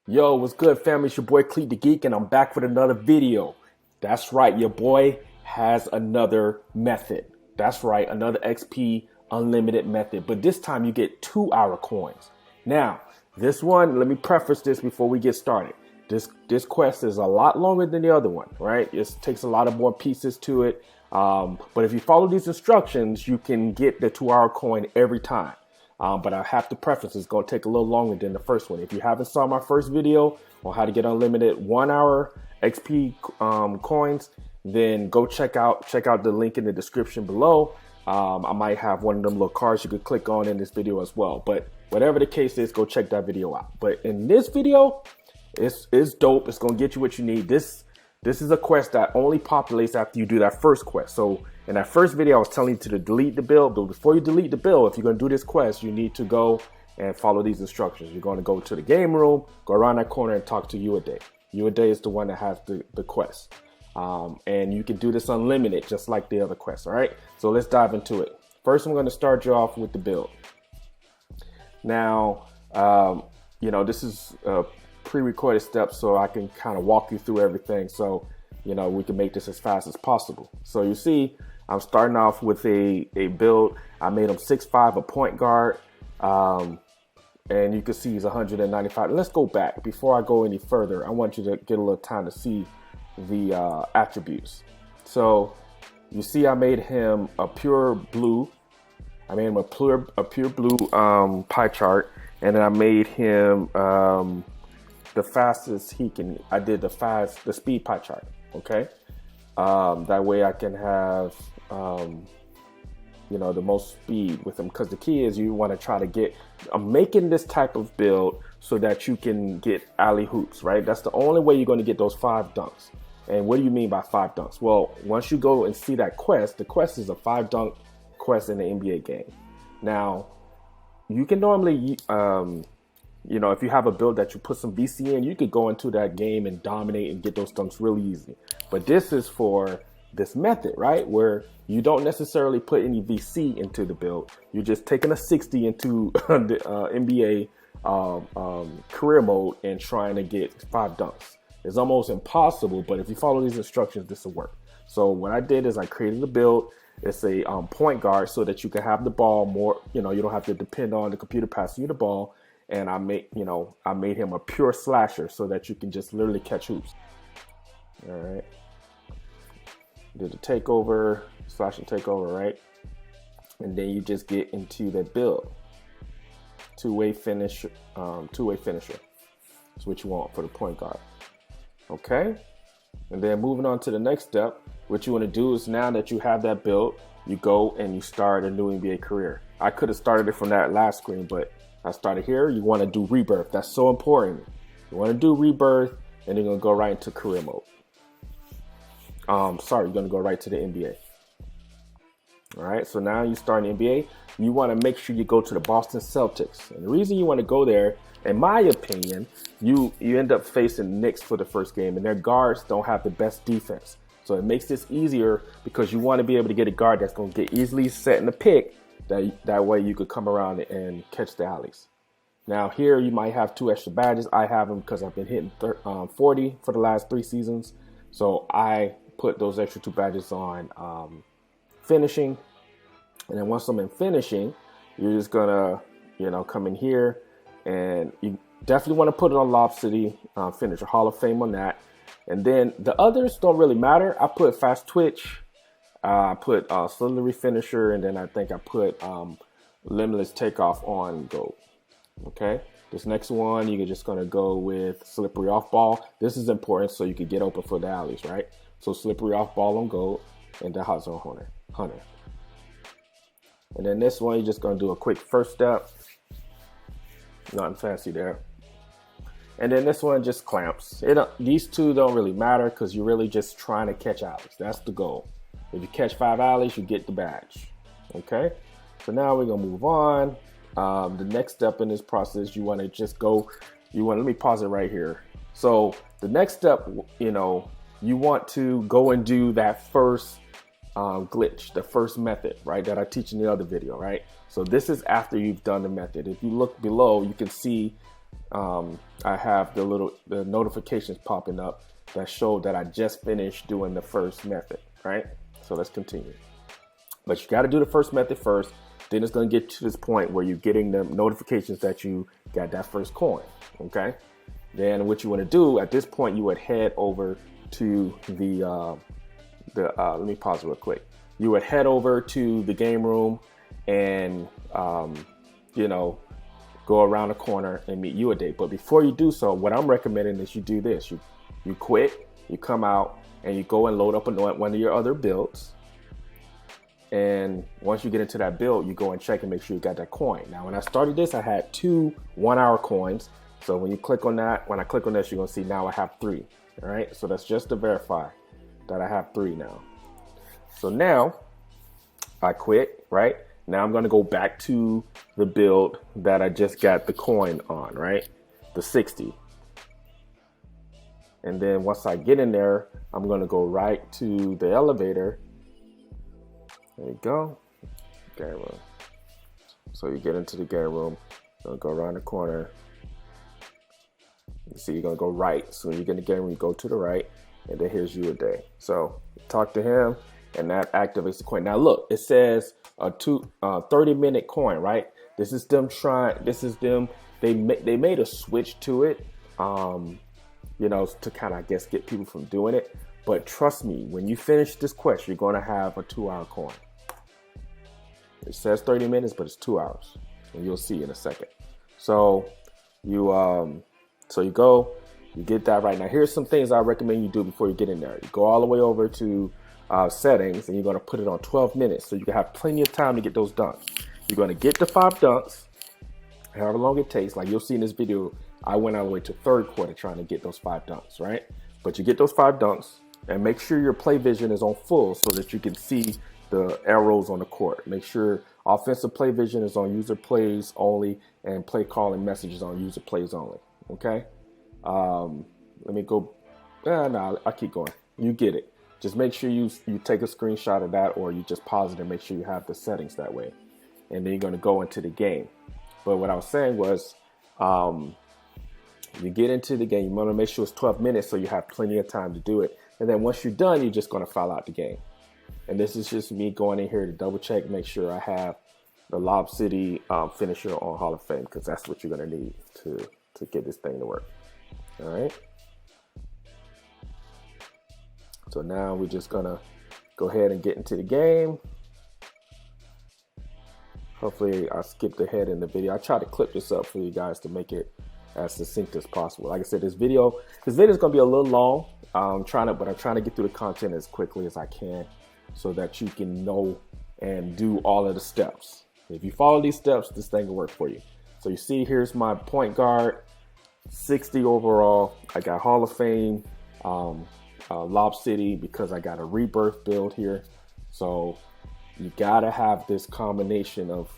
Yo, what's good, family? It's your boy Cleet the Geek, and I'm back with another video. That's right, your boy has another method. That's right, another XP unlimited method, but this time you get 2-hour coins. Now, this one, let me preface this before we get started. This quest is a lot longer than the other one, right? It takes a lot of more pieces to it. But if you follow these instructions, you can get the 2-hour coin every time. But I have to preface, it's going to take a little longer than the first one. If you haven't saw my first video on how to get unlimited 1-hour XP coins, then go check out the link in the description below. I might have one of them little cards you could click on in this video as well. But whatever the case is, go check that video out. But in this video, it's dope. It's going to get you what you need. This is a quest that only populates after you do that first quest. So in that first video, I was telling you to delete the build. But before you delete the build, if you're going to do this quest, you need to go and follow these instructions. You're going to go to the game room, go around that corner and talk to Uaday. Uaday is the one that has the quest. And you can do this unlimited, just like the other quests, all right? So let's dive into it. First, I'm going to start you off with the build. Now, this is a pre-recorded steps, so I can kind of walk you through everything, so we can make this as fast as possible. So you see, I'm starting off with a build. I made him 6'5", a point guard, and you can see he's 195. Let's go back. Before I go any further, I want you to get a little time to see the attributes. So you see, I made him a pure blue. I made him a pure blue pie chart, and then I made him the fastest he can. I did the speed pie chart. Okay, that way I can have the most speed with him, because the key is you want to try to get. I'm making this type of build so that you can get alley hoops, right? That's the only way you're going to get those 5 dunks. And what do you mean by 5 dunks? Well, once you go and see that quest, the quest is a 5 dunk quest in the NBA game. Now, you can normally if you have a build that you put some VC in, you could go into that game and dominate and get those dunks really easy. But this is for this method, right? Where you don't necessarily put any VC into the build. You're just taking a 60 into the NBA career mode and trying to get 5 dunks. It's almost impossible, but if you follow these instructions, this will work. So what I did is I created a build. It's a point guard so that you can have the ball more, you don't have to depend on the computer passing you the ball. And I made him a pure slasher so that you can just literally catch hoops. All right. Did the takeover, slash and takeover, right? And then you just get into the build. Two-way finisher. That's what you want for the point guard. Okay. And then moving on to the next step, what you want to do is, now that you have that build, you go and you start a new NBA career. I could have started it from that last screen, but I started here. You want to do Rebirth. That's so important. You want to do Rebirth, and you're going to go right into career mode. You're going to go right to the NBA. All right, so now you start in the NBA. You want to make sure you go to the Boston Celtics. And the reason you want to go there, in my opinion, you end up facing the Knicks for the first game, and their guards don't have the best defense. So it makes this easier because you want to be able to get a guard that's going to get easily set in the pick. That way you could come around and catch the alleys. Now here you might have 2 extra badges. I have them because I've been hitting 40 for the last 3 seasons. So I put those extra 2 badges on finishing. And then once I'm in finishing, you're just gonna come in here, and you definitely want to put it on Lob City finisher, Hall of Fame on that. And then the others don't really matter. I put fast twitch. I put Slippery Finisher, and then I think I put Limitless Takeoff on gold. Okay, this next one, you're just going to go with Slippery Off Ball. This is important so you can get open for the alleys, right? So Slippery Off Ball on gold, and the Hot Zone Hunter. And then this one, you're just going to do a quick first step. Nothing fancy there. And then this one just clamps. These 2 don't really matter because you're really just trying to catch alleys. That's the goal. If you catch 5 alleys, you get the badge. Okay, so now we're gonna move on. The next step in this process, you want to just go. Let me pause it right here. So the next step, you want to go and do that first glitch, the first method, right? That I teach in the other video, right? So this is after you've done the method. If you look below, you can see I have the notifications popping up that show that I just finished doing the first method, right? So let's continue. But you got to do the first method first. Then it's going to get to this point where you're getting the notifications that you got that first coin, okay? Then what you want to do at this point, you would head over to let me pause real quick. You would head over to the game room and, go around the corner and meet you a date. But before you do so, what I'm recommending is you do this. You quit, you come out, and you go and load up one of your other builds. And once you get into that build, you go and check and make sure you got that coin. Now, when I started this, I had 2 1-hour coins. So when you click on that, when I click on this, you're going to see now I have 3. All right. So that's just to verify that I have 3 now. So now I quit, right? Now I'm going to go back to the build that I just got the coin on, right? The 60. And then once I get in there, I'm going to go right to the elevator. There you go. Game room. So you get into the game room. You're going to go around the corner. You see, you're going to go right. So when you get in the game room, you go to the right. And then here's you a day. So talk to him. And that activates the coin. Now look, it says a 30-minute coin, right? This is them. They made a switch to it, to kind of, I guess, get people from doing it. But trust me, when you finish this quest, you're going to have a 2-hour coin. It says 30 minutes, but it's 2 hours, and you'll see in a second. So you go, you get that right. Now here's some things I recommend you do before you get in there. You go all the way over to settings, and you're going to put it on 12 minutes so you can have plenty of time to get those dunks. You're going to get the 5 dunks, however long it takes. Like you'll see in this video, I went all the way to third quarter trying to get those 5 dunks, right? But you get those 5 dunks, and make sure your play vision is on full so that you can see the arrows on the court. Make sure offensive play vision is on user plays only, and play calling messages on user plays only. Okay. Let me go. No, I keep going. You get it. Just make sure you take a screenshot of that, or you just pause it and make sure you have the settings that way. And then you're going to go into the game. But what I was saying was, you get into the game, you want to make sure it's 12 minutes so you have plenty of time to do it. And then once you're done, you're just going to file out the game. And this is just me going in here to double check, make sure I have the Lob City finisher on Hall of Fame, because that's what you're going to need to get this thing to work. All right. So now we're just going to go ahead and get into the game. Hopefully I skipped ahead in the video. I try to clip this up for you guys to make it as succinct as possible. Like I said, this video is going to be a little long. I'm trying to get through the content as quickly as I can so that you can know and do all of the steps. If you follow these steps, this thing will work for you. So you see, here's my point guard, 60 overall. I got Hall of Fame, Lob City, because I got a Rebirth build here. So you gotta have this combination of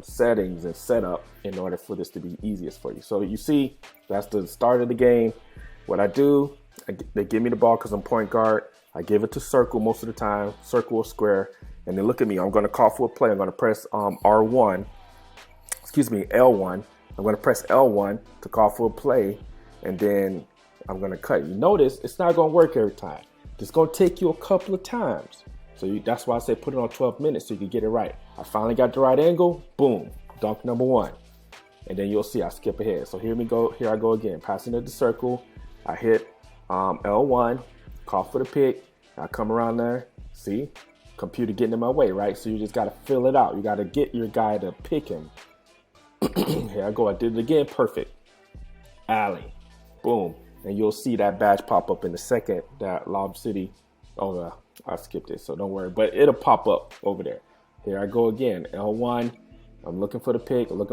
settings and setup in order for this to be easiest for you. So you see, that's the start of the game. What I do, they give me the ball because I'm point guard. I give it to circle most of the time, circle or square. And then look at me, I'm gonna call for a play. I'm gonna press L1. I'm gonna press L1 to call for a play, and then I'm gonna cut. You notice it's not gonna work every time. It's gonna take you a couple of times. So that's why I say put it on 12 minutes so you can get it right. I finally got the right angle, boom, dunk number 1. And then you'll see I skip ahead. So here I go again, passing it to circle. I hit L1, call for the pick. I come around there, see? Computer getting in my way, right? So you just gotta fill it out. You gotta get your guy to pick him. Here I go, I did it again, perfect. Alley, boom. And you'll see that badge pop up in a second, that Lob City. Oh, I skipped it, so don't worry. But it'll pop up over there. Here I go again, L1. I'm looking for the pick, Look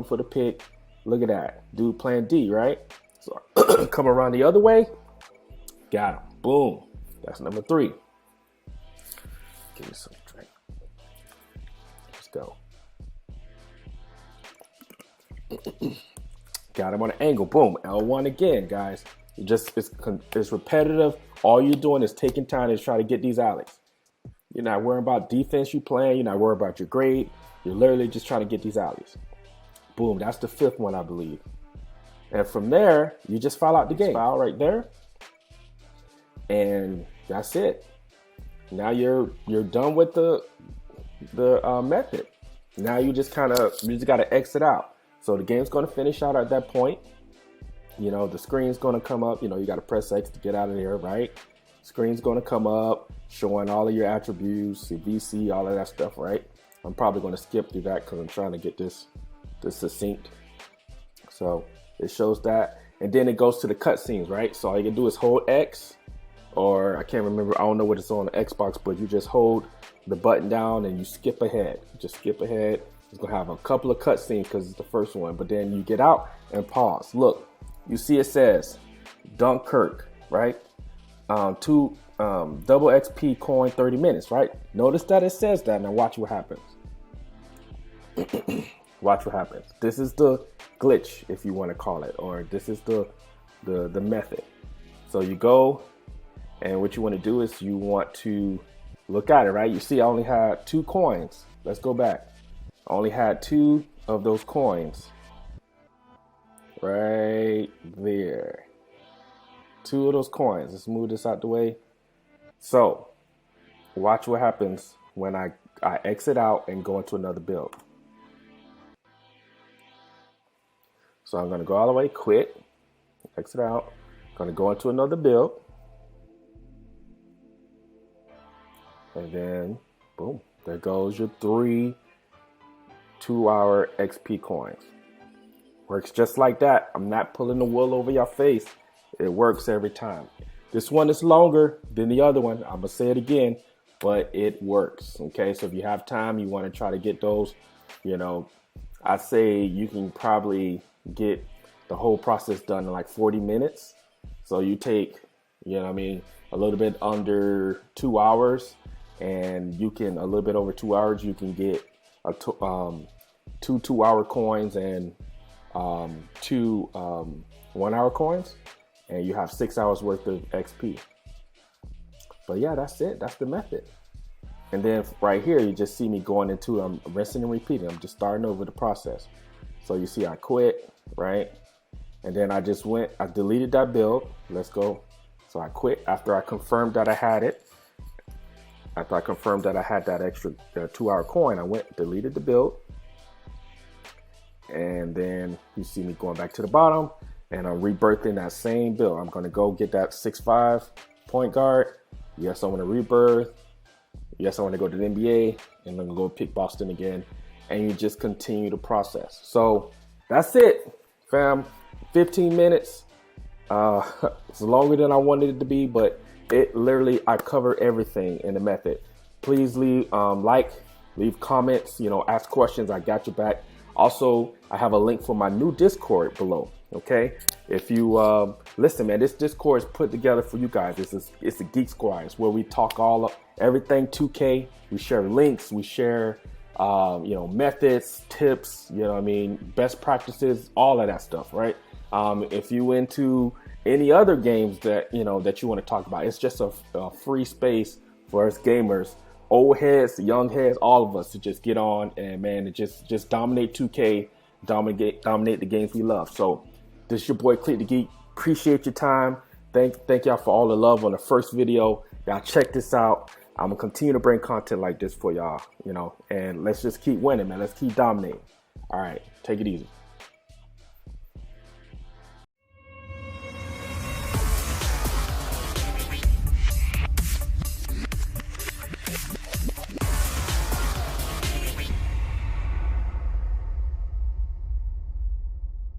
at that, dude playing D, right? So come around the other way, got him, boom. That's number 3. Give me some drink. Let's go. Got him on an angle, boom, L1 again, guys. It's repetitive. All you're doing is taking time to try to get these alleys. You're not worrying about defense you playing. You're not worried about your grade. You're literally just trying to get these alleys. Boom, that's the 5th one, I believe. And from there, you just file out the game. File right there. And that's it. Now you're done with the method. Now you just got to exit out. So the game's going to finish out at that point. You know, the screen's going to come up. You know, you got to press X to get out of there, right? Screen's going to come up showing all of your attributes, your VC, all of that stuff, right? I'm probably going to skip through that because I'm trying to get this succinct. So it shows that. And then it goes to the cutscenes, right? So all you can do is hold X, or I can't remember. I don't know what it's on the Xbox, but you just hold the button down and you skip ahead. Just skip ahead. It's going to have a couple of cutscenes because it's the first one. But then you get out and pause. Look, you see it says Dunkirk, right? Double XP coin 30 minutes, right? Notice that it says that. Now watch what happens. Watch what happens. This is the glitch, if you want to call it, or this is the method. So you go, and what you want to do is you want to look at it, right? You see I only had 2 coins. Let's go back. I only had 2 of those coins. Right there. 2 of those coins. Let's move this out the way. So watch what happens when I exit out and go into another build. So I'm going to go all the way, quit, exit out, going to go into another build. And then, boom, there goes your 3 2-hour XP coins. Works just like that. I'm not pulling the wool over your face. It works every time. This one is longer than the other one. I'm going to say it again, but it works. Okay, so if you have time, you want to try to get those, you know, I'd say you can probably get the whole process done in like 40 minutes. So you take, you know what I mean, a little bit under 2 hours, and you can, a little bit over 2 hours, you can get a 2 2-hour coins and 2 1-hour coins, and you have 6 hours worth of XP. But yeah, that's it. That's the method. And then right here, you just see me going into, I'm rinsing and repeating. I'm just starting over the process. So you see I quit, right? And then I just went, I deleted that build. Let's go. So I quit after I confirmed that I had it. After I confirmed that I had that extra 2-hour coin, I went, deleted the build. And then you see me going back to the bottom, and I'm rebirthing that same build. I'm going to go get that 6'5" point guard. Yes, I want to rebirth. Yes, I want to go to the NBA, and I'm going to go pick Boston again. And you just continue the process. So that's it, fam. 15 minutes. It's longer than I wanted it to be, but it literally, I cover everything in the method. Please leave leave comments, you know, ask questions. I got your back. Also, I have a link for my new Discord below. Okay, if you listen, man, this Discord is put together for you guys. It's a Geek Squad. It's where we talk everything 2K. We share links. We share you know, methods, tips. You know what I mean, best practices, all of that stuff, right? If you into any other games that you know that you want to talk about, it's just a free space for us gamers, old heads, young heads, all of us to just get on and, man, to just dominate 2K, dominate the games we love. So this is your boy Click the Geek. Appreciate your time. Thank y'all for all the love on the first video. Y'all check this out. I'm gonna continue to bring content like this for y'all, you know, and let's just keep winning, man. Let's keep dominating. All right, take it easy.